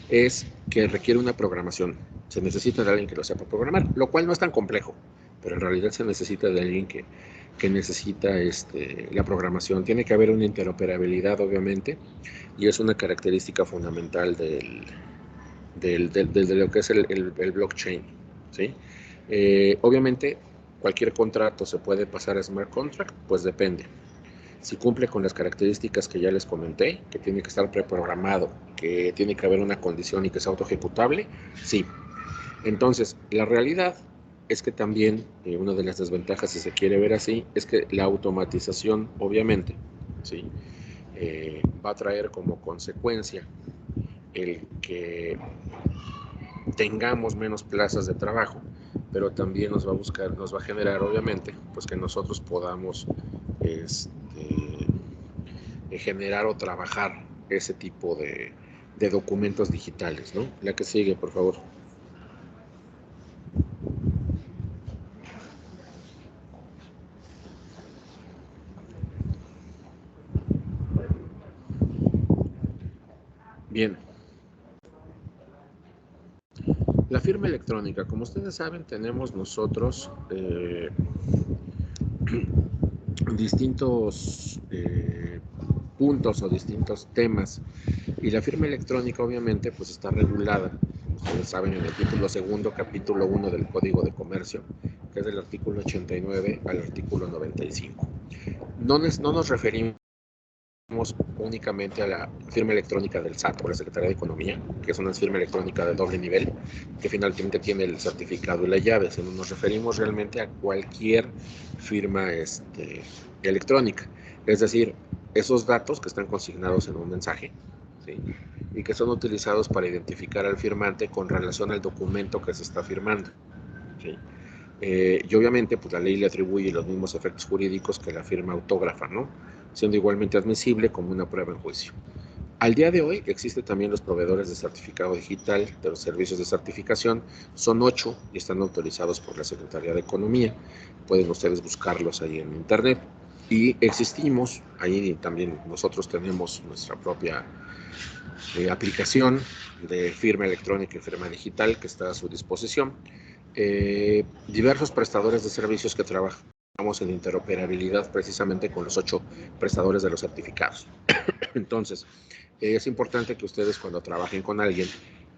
es que requiere una programación. Se necesita de alguien que lo sepa programar, lo cual no es tan complejo, pero en realidad se necesita de alguien que necesita la programación. Tiene que haber una interoperabilidad, obviamente, y es una característica fundamental de lo que es el blockchain, ¿sí? Obviamente, cualquier contrato se puede pasar a smart contract, pues depende. Si cumple con las características que ya les comenté, que tiene que estar preprogramado, que tiene que haber una condición y que sea autoejecutable, sí. Entonces, la realidad es que también una de las desventajas, si se quiere ver así, es que la automatización, obviamente, ¿sí? Va a traer como consecuencia el que tengamos menos plazas de trabajo, pero también nos va a generar, obviamente, pues que nosotros podamos generar o trabajar ese tipo de documentos digitales, ¿no? La que sigue, por favor. Bien. La firma electrónica, como ustedes saben, tenemos nosotros distintos puntos o distintos temas, y la firma electrónica obviamente pues está regulada, ustedes saben, en el título segundo, capítulo 1 del Código de Comercio, que es del artículo 89 al artículo 95. No nos referimos únicamente a la firma electrónica del SAT o la Secretaría de Economía, que es una firma electrónica de doble nivel, que finalmente tiene el certificado y la llave, sino nos referimos realmente a cualquier firma electrónica. Es decir, esos datos que están consignados en un mensaje, ¿sí?, y que son utilizados para identificar al firmante con relación al documento que se está firmando, ¿sí? Y obviamente, pues la ley le atribuye los mismos efectos jurídicos que la firma autógrafa, ¿no?, siendo igualmente admisible como una prueba en juicio. Al día de hoy existen también los proveedores de certificado digital de los servicios de certificación. Son 8 y están autorizados por la Secretaría de Economía. Pueden ustedes buscarlos ahí en internet. Y existimos, ahí también nosotros tenemos nuestra propia aplicación de firma electrónica y firma digital que está a su disposición. Diversos prestadores de servicios que trabajamos en interoperabilidad precisamente con los 8 prestadores de los certificados. Entonces, es importante que ustedes, cuando trabajen con alguien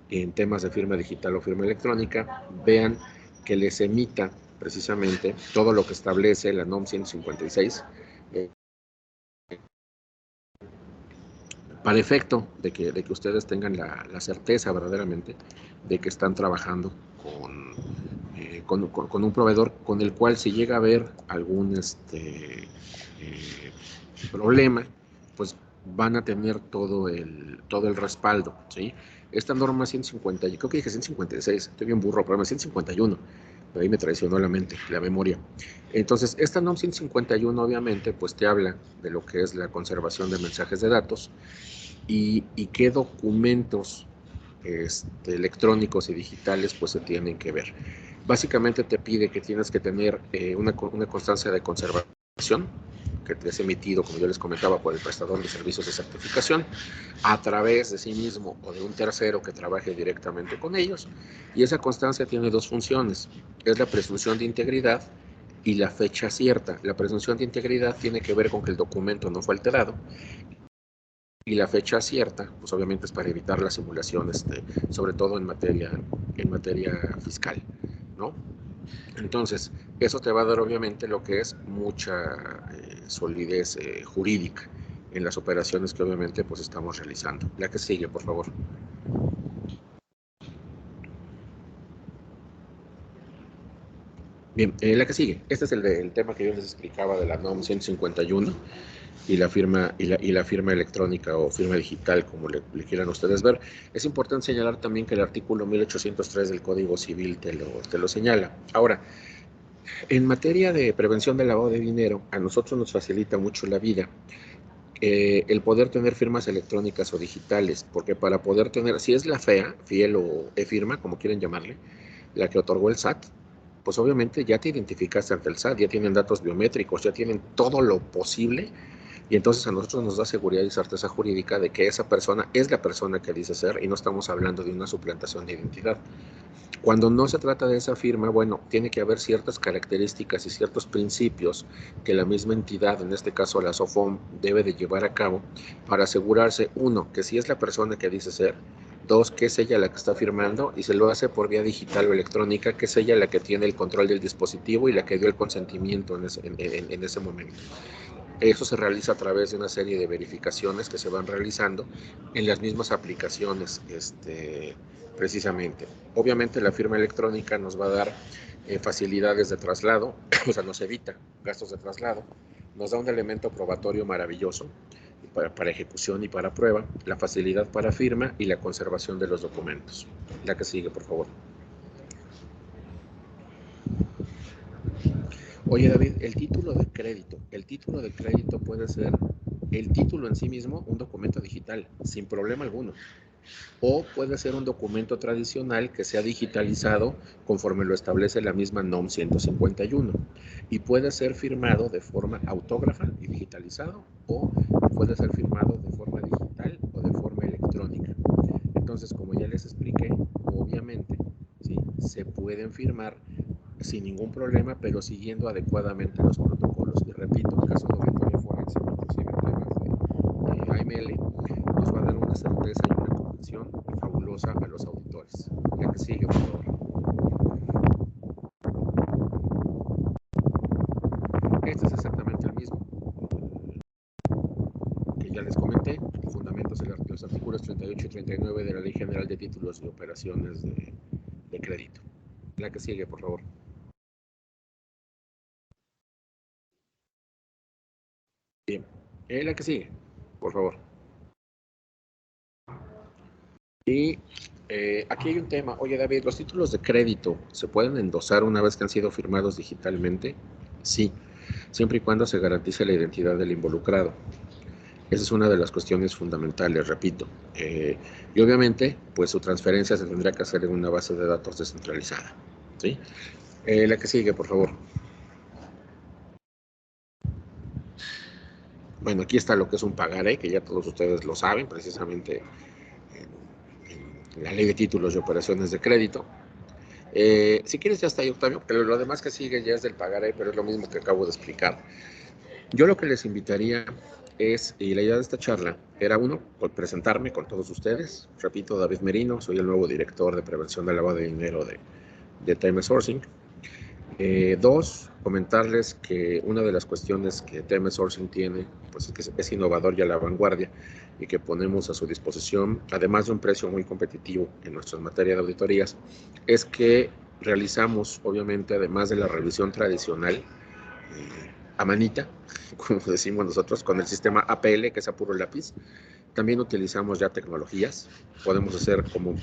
en temas de firma digital o firma electrónica, vean que les emita precisamente todo lo que establece la NOM 156, para efecto de que ustedes tengan la certeza verdaderamente de que están trabajando con un proveedor con el cual, si llega a haber algún problema, pues van a tener todo el respaldo, ¿sí? Esta norma 150, yo creo que dije 156, estoy bien burro, pero 151, pero ahí me traicionó la mente, la memoria. Entonces, esta NOM 151 obviamente pues te habla de lo que es la conservación de mensajes de datos y qué documentos electrónicos y digitales pues se tienen que ver. Básicamente te pide que tienes que tener una constancia de conservación que te es emitido, como yo les comentaba, por el prestador de servicios de certificación a través de sí mismo o de un tercero que trabaje directamente con ellos, y esa constancia tiene 2 funciones, es la presunción de integridad y la fecha cierta. La presunción de integridad tiene que ver con que el documento no fue alterado, y la fecha cierta, pues obviamente es para evitar la simulación, sobre todo en materia fiscal, ¿no? Entonces, eso te va a dar obviamente lo que es mucha solidez jurídica en las operaciones que obviamente pues estamos realizando. La que sigue, por favor. Bien, la que sigue. Este es el tema que yo les explicaba de la NOM 151 y la firma electrónica o firma digital, como le quieran ustedes ver. Es importante señalar también que el artículo 1803 del Código Civil te lo señala. Ahora, en materia de prevención del lavado de dinero, a nosotros nos facilita mucho la vida el poder tener firmas electrónicas o digitales, porque para poder tener, si es la FEA, FIEL o e-firma, como quieren llamarle, la que otorgó el SAT, pues obviamente ya te identificaste ante el SAT, ya tienen datos biométricos, ya tienen todo lo posible, y entonces a nosotros nos da seguridad y certeza jurídica de que esa persona es la persona que dice ser y no estamos hablando de una suplantación de identidad. Cuando no se trata de esa firma, bueno, tiene que haber ciertas características y ciertos principios que la misma entidad, en este caso la SOFOM, debe de llevar a cabo para asegurarse, 1, que sí es la persona que dice ser; 2, que es ella la que está firmando y se lo hace por vía digital o electrónica, que es ella la que tiene el control del dispositivo y la que dio el consentimiento en ese momento. Eso se realiza a través de una serie de verificaciones que se van realizando en las mismas aplicaciones, precisamente. Obviamente la firma electrónica nos va a dar facilidades de traslado, o sea, nos evita gastos de traslado, nos da un elemento probatorio maravilloso para ejecución y para prueba, la facilidad para firma y la conservación de los documentos. La que sigue, por favor. Oye, David, el título de crédito puede ser el título en sí mismo, un documento digital, sin problema alguno. O puede ser un documento tradicional que sea digitalizado conforme lo establece la misma NOM 151. Y puede ser firmado de forma autógrafa y digitalizado, o puede ser firmado de forma digital o de forma electrónica. Entonces, como ya les expliqué, obviamente, ¿sí?, se pueden firmar sin ningún problema, pero siguiendo adecuadamente los protocolos. Y repito, el caso de auditoría forense, inclusive en temas de AML, nos va a dar una certeza y una convicción fabulosa a los auditores. La que sigue, por favor. Este es exactamente el mismo que ya los artículos 38 y 39 de la Ley General de Títulos y Operaciones de Crédito. La que sigue, por favor. Bien, la que sigue, por favor. Y aquí hay un tema. Oye, David, ¿los títulos de crédito se pueden endosar una vez que han sido firmados digitalmente? Sí, siempre y cuando se garantice la identidad del involucrado. Esa es una de las cuestiones fundamentales, repito. Y obviamente, pues su transferencia se tendrá que hacer en una base de datos descentralizada. ¿Sí? La que sigue, por favor. Bueno, aquí está lo que es un pagaré, que ya todos ustedes lo saben, precisamente en la Ley de Títulos y Operaciones de Crédito. Si quieres ya está ahí, Octavio, pero lo demás que sigue ya es del pagaré, pero es lo mismo que acabo de explicar. Yo lo que les invitaría es, y la idea de esta charla era uno, presentarme con todos ustedes. Repito, David Merino, soy el nuevo director de prevención del lavado de dinero de TM Sourcing. Dos, comentarles que una de las cuestiones que TM Sourcing tiene, pues es que es innovador y a la vanguardia, y que ponemos a su disposición, además de un precio muy competitivo en nuestra materia de auditorías, es que realizamos, obviamente, además de la revisión tradicional, a manita, como decimos nosotros, con el sistema APL, que es a puro lápiz. También utilizamos ya tecnologías. Podemos hacer, como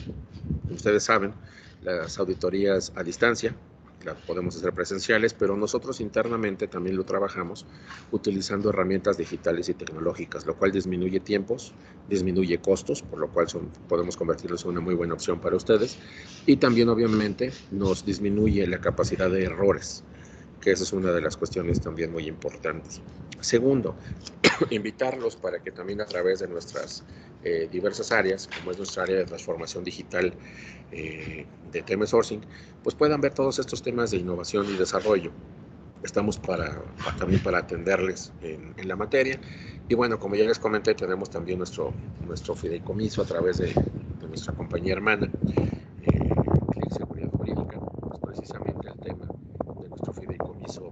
ustedes saben, las auditorías a distancia, las podemos hacer presenciales, pero nosotros internamente también lo trabajamos utilizando herramientas digitales y tecnológicas, lo cual disminuye tiempos, disminuye costos, por lo cual podemos convertirlos en una muy buena opción para ustedes, y también obviamente nos disminuye la capacidad de errores, que esa es una de las cuestiones también muy importantes. Segundo, invitarlos para que también a través de nuestras diversas áreas, como es nuestra área de transformación digital de TM Sourcing, pues puedan ver todos estos temas de innovación y desarrollo. Estamos también para atenderles en la materia. Y bueno, como ya les comenté, tenemos también nuestro fideicomiso a través de nuestra compañía hermana, Seguridad Jurídica, pues precisamente el tema de nuestro fideicomiso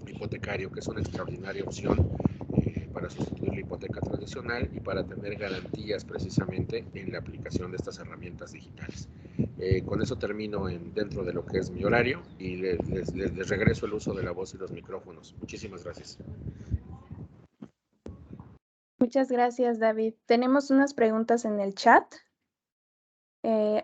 hipotecario, que es una extraordinaria opción para sustituir la hipoteca tradicional y para tener garantías precisamente en la aplicación de estas herramientas digitales. Con eso termino dentro de lo que es mi horario y les regreso el uso de la voz y los micrófonos. Muchísimas gracias. Muchas gracias, David. Tenemos unas preguntas en el chat.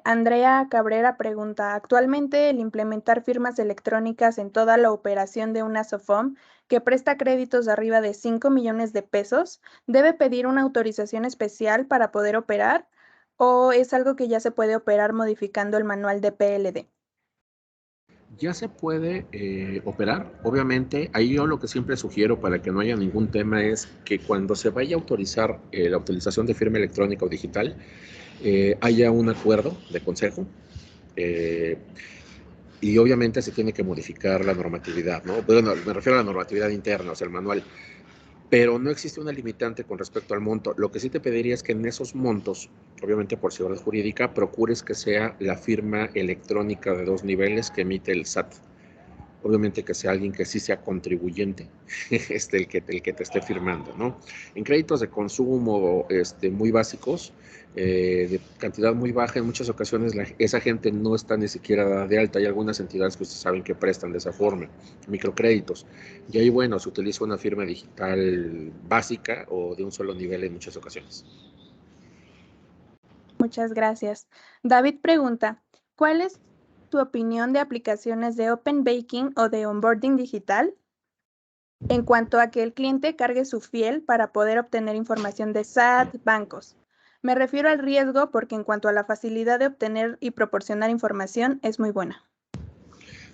Andrea Cabrera pregunta, ¿actualmente el implementar firmas electrónicas en toda la operación de una SOFOM que presta créditos de arriba de 5 millones de pesos, debe pedir una autorización especial para poder operar o es algo que ya se puede operar modificando el manual de PLD? Ya se puede operar, obviamente. Ahí yo lo que siempre sugiero para que no haya ningún tema es que cuando se vaya a autorizar la utilización de firma electrónica o digital, haya un acuerdo de consejo y obviamente se tiene que modificar la normatividad, ¿no? Bueno, me refiero a la normatividad interna, o sea, el manual, pero no existe una limitante con respecto al monto. Lo que sí te pediría es que en esos montos, obviamente por seguridad jurídica, procures que sea la firma electrónica de 2 niveles que emite el SAT. Obviamente que sea alguien que sí sea contribuyente, el que te esté firmando, ¿no? En créditos de consumo muy básicos, de cantidad muy baja, en muchas ocasiones esa gente no está ni siquiera dada de alta. Hay algunas entidades que ustedes saben que prestan de esa forma, microcréditos. Y ahí, bueno, se utiliza una firma digital básica o de un solo nivel en muchas ocasiones. Muchas gracias. David pregunta, ¿cuál es tu opinión de aplicaciones de Open Banking o de onboarding digital en cuanto a que el cliente cargue su fiel para poder obtener información de SAT, bancos? Me refiero al riesgo porque en cuanto a la facilidad de obtener y proporcionar información es muy buena.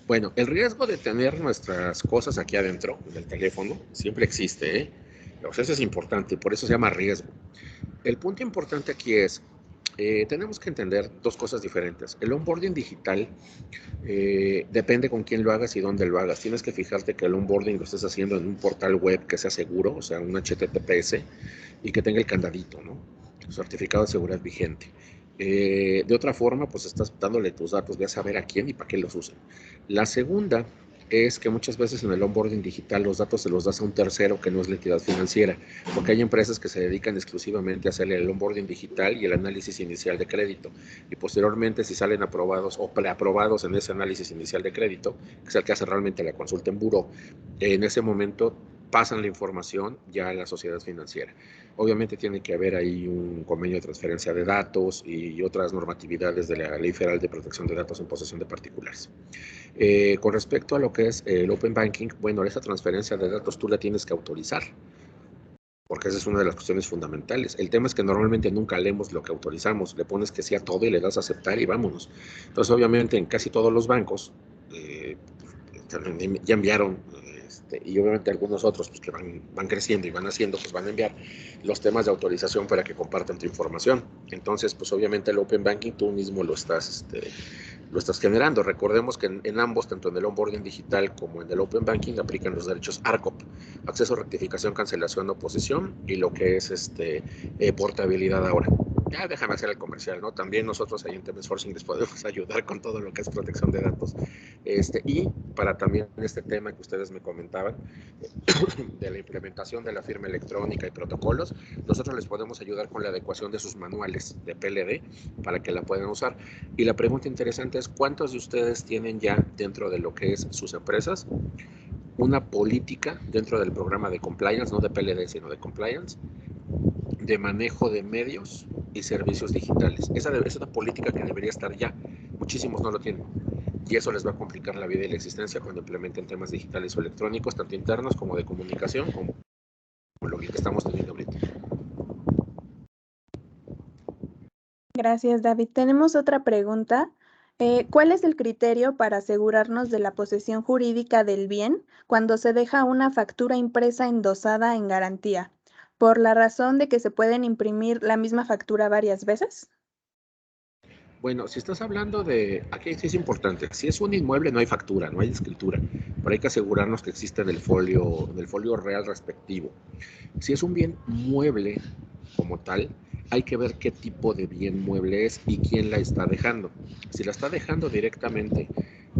Bueno, el riesgo de tener nuestras cosas aquí adentro del teléfono siempre existe, ¿eh? O sea, eso es importante, por eso se llama riesgo. El punto importante aquí es, tenemos que entender dos cosas diferentes. El onboarding digital depende con quién lo hagas y dónde lo hagas. Tienes que fijarte que el onboarding lo estés haciendo en un portal web que sea seguro, o sea, un HTTPS, y que tenga el candadito, ¿no? Certificado de seguridad vigente. De otra forma, pues estás dándole tus datos, ve a saber a quién y para qué los usan. La segunda es que muchas veces en el onboarding digital los datos se los das a un tercero que no es la entidad financiera, porque hay empresas que se dedican exclusivamente a hacer el onboarding digital y el análisis inicial de crédito, y posteriormente si salen aprobados o preaprobados en ese análisis inicial de crédito, que es el que hace realmente la consulta en buró, en ese momento pasan la información ya a la sociedad financiera. Obviamente tiene que haber ahí un convenio de transferencia de datos y otras normatividades de la Ley Federal de Protección de Datos en posesión de particulares. Con respecto a lo que es el Open Banking, bueno, esa transferencia de datos tú la tienes que autorizar, porque esa es una de las cuestiones fundamentales. El tema es que normalmente nunca leemos lo que autorizamos, le pones que sí a todo y le das a aceptar y vámonos. Entonces, obviamente, en casi todos los bancos ya enviaron, y obviamente algunos otros pues, que van creciendo y van haciendo, pues van a enviar los temas de autorización para que compartan tu información. Entonces, pues obviamente el Open Banking tú mismo lo estás generando. Recordemos que en ambos, tanto en el onboarding digital como en el Open Banking, aplican los derechos ARCOP, acceso, rectificación, cancelación, oposición, y lo que es portabilidad ahora. Ya déjame hacer el comercial, ¿no? También nosotros ahí en Temes Forcing les podemos ayudar con todo lo que es protección de datos. Y para también este tema que ustedes me comentaban, de la implementación de la firma electrónica y protocolos, nosotros les podemos ayudar con la adecuación de sus manuales de PLD para que la puedan usar. Y la pregunta interesante es, ¿cuántos de ustedes tienen ya dentro de lo que es sus empresas una política dentro del programa de compliance, no de PLD, sino de compliance, de manejo de medios y servicios digitales? Esa es una política que debería estar ya. Muchísimos no lo tienen. Y eso les va a complicar la vida y la existencia cuando implementen temas digitales o electrónicos, tanto internos como de comunicación, como lo que estamos teniendo ahorita. Gracias, David. Tenemos otra pregunta. ¿Cuál es el criterio para asegurarnos de la posesión jurídica del bien cuando se deja una factura impresa endosada en garantía? ¿Por la razón de que se pueden imprimir la misma factura varias veces? Bueno, si estás hablando de, aquí sí es importante, si es un inmueble no hay factura, no hay escritura, pero hay que asegurarnos que existe en el folio real respectivo. Si es un bien mueble como tal, hay que ver qué tipo de bien mueble es y quién la está dejando. Si la está dejando directamente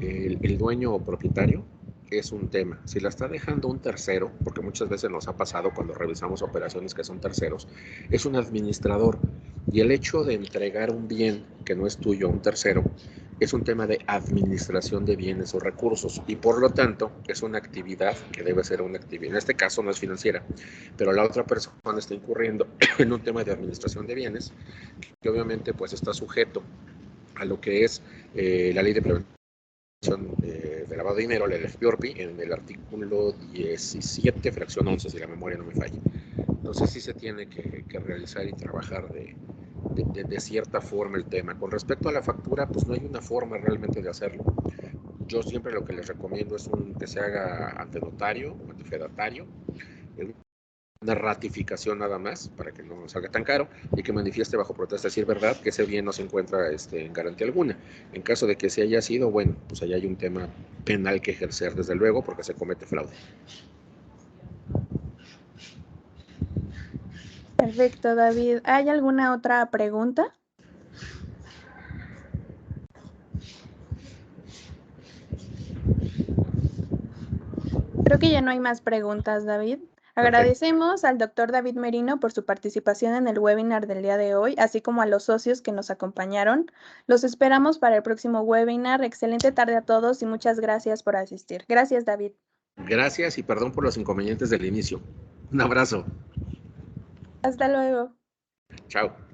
el dueño o propietario, es un tema. Si la está dejando un tercero, porque muchas veces nos ha pasado cuando revisamos operaciones que son terceros, es un administrador. Y el hecho de entregar un bien que no es tuyo a un tercero es un tema de administración de bienes o recursos y por lo tanto es una actividad que debe ser una actividad. En este caso no es financiera, pero la otra persona está incurriendo en un tema de administración de bienes que obviamente pues está sujeto a lo que es la ley de prevención de lavado de dinero, la FPORPI, en el artículo 17, fracción 11, si la memoria no me falla. Entonces sí se tiene que realizar y trabajar de cierta forma el tema. Con respecto a la factura, pues no hay una forma realmente de hacerlo. Yo siempre lo que les recomiendo es que se haga ante notario o ante fedatario, una ratificación nada más para que no salga tan caro y que manifieste bajo protesta, decir verdad que ese bien no se encuentra en garantía alguna. En caso de que se haya sido, bueno, pues allá hay un tema penal que ejercer desde luego porque se comete fraude. Perfecto, David. ¿Hay alguna otra pregunta? Creo que ya no hay más preguntas, David. Agradecemos al doctor David Merino por su participación en el webinar del día de hoy, así como a los socios que nos acompañaron. Los esperamos para el próximo webinar. Excelente tarde a todos y muchas gracias por asistir. Gracias, David. Gracias y perdón por los inconvenientes del inicio. Un abrazo. Hasta luego. Chao.